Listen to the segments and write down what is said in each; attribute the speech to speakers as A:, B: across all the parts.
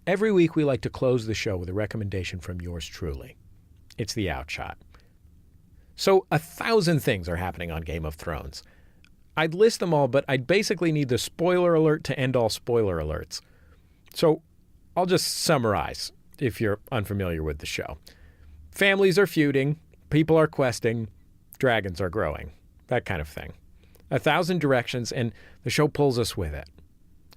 A: Every week we like to close the show with a recommendation from yours truly. It's the Outshot. So 1,000 things are happening on Game of Thrones. I'd list them all, but I'd basically need the spoiler alert to end all spoiler alerts. So I'll just summarize if you're unfamiliar with the show. Families are feuding, people are questing, dragons are growing, that kind of thing. 1,000 directions, and the show pulls us with it.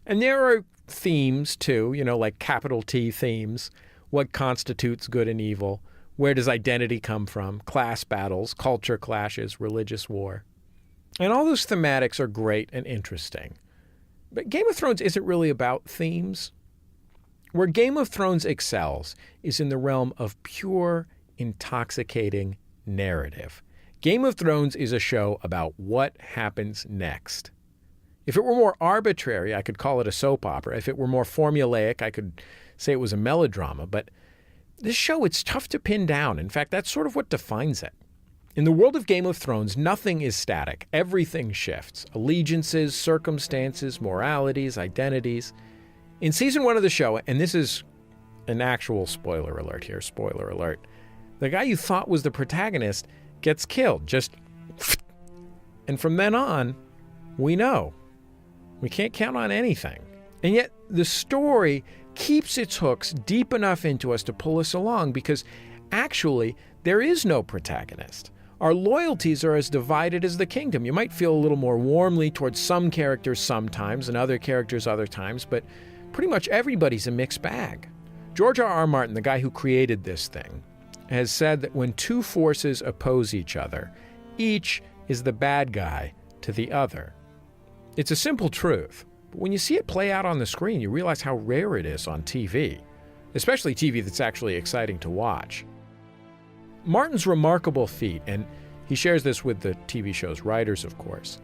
A: And there are themes too, like capital T themes. What constitutes good and evil? Where does identity come from? Class battles, culture clashes, religious war. And all those thematics are great and interesting. But Game of Thrones isn't really about themes. Where Game of Thrones excels is in the realm of pure, intoxicating narrative. Game of Thrones is a show about what happens next. If it were more arbitrary, I could call it a soap opera. If it were more formulaic, I could say it was a melodrama. But this show, it's tough to pin down. In fact, that's sort of what defines it. In the world of Game of Thrones, nothing is static. Everything shifts. Allegiances, circumstances, moralities, identities. In season 1 of the show, and this is an actual spoiler alert here, spoiler alert, the guy you thought was the protagonist gets killed, and from then on, we know. We can't count on anything. And yet, the story keeps its hooks deep enough into us to pull us along because, actually, there is no protagonist. Our loyalties are as divided as the kingdom. You might feel a little more warmly towards some characters sometimes and other characters other times, but pretty much everybody's a mixed bag. George R.R. Martin, the guy who created this thing, has said that when two forces oppose each other, each is the bad guy to the other. It's a simple truth, but when you see it play out on the screen, you realize how rare it is on TV, especially TV that's actually exciting to watch. Martin's remarkable feat, and he shares this with the TV show's writers, of course,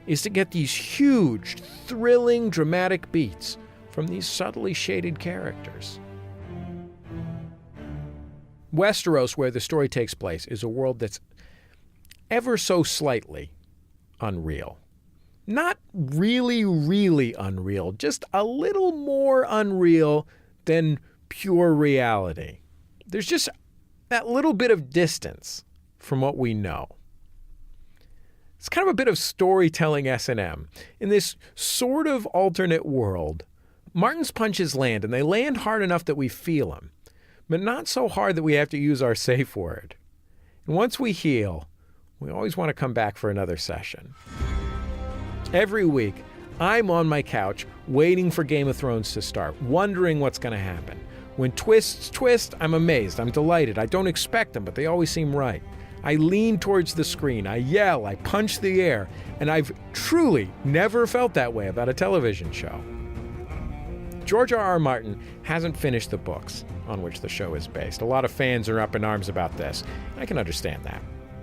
A: is to get these huge, thrilling, dramatic beats from these subtly shaded characters. Westeros, where the story takes place, is a world that's ever so slightly unreal. Not really, really unreal, just a little more unreal than pure reality. There's just that little bit of distance from what we know. It's kind of a bit of storytelling S&M. In this sort of alternate world, Martin's punches land, and they land hard enough that we feel them, but not so hard that we have to use our safe word. And once we heal, we always want to come back for another session. Every week, I'm on my couch waiting for Game of Thrones to start, wondering what's going to happen. When twists twist, I'm amazed, I'm delighted. I don't expect them, but they always seem right. I lean towards the screen, I yell, I punch the air, and I've truly never felt that way about a television show. George R.R. Martin hasn't finished the books on which the show is based. A lot of fans are up in arms about this. I can understand that.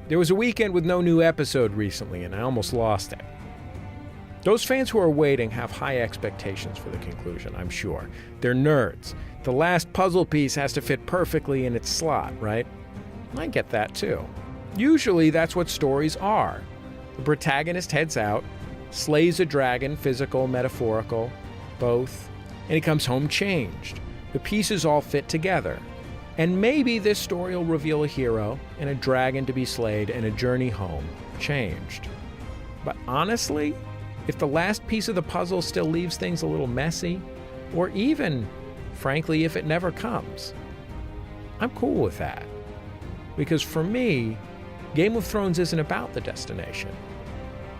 A: There was a weekend with no new episode recently, and I almost lost it. Those fans who are waiting have high expectations for the conclusion, I'm sure. They're nerds. The last puzzle piece has to fit perfectly in its slot, right? I get that too. Usually that's what stories are. The protagonist heads out, slays a dragon, physical, metaphorical, both, and he comes home changed. The pieces all fit together. And maybe this story will reveal a hero and a dragon to be slayed and a journey home changed. But honestly, if the last piece of the puzzle still leaves things a little messy, or even, frankly, if it never comes, I'm cool with that. Because for me, Game of Thrones isn't about the destination.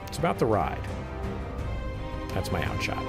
A: It's about the ride. That's my outshot.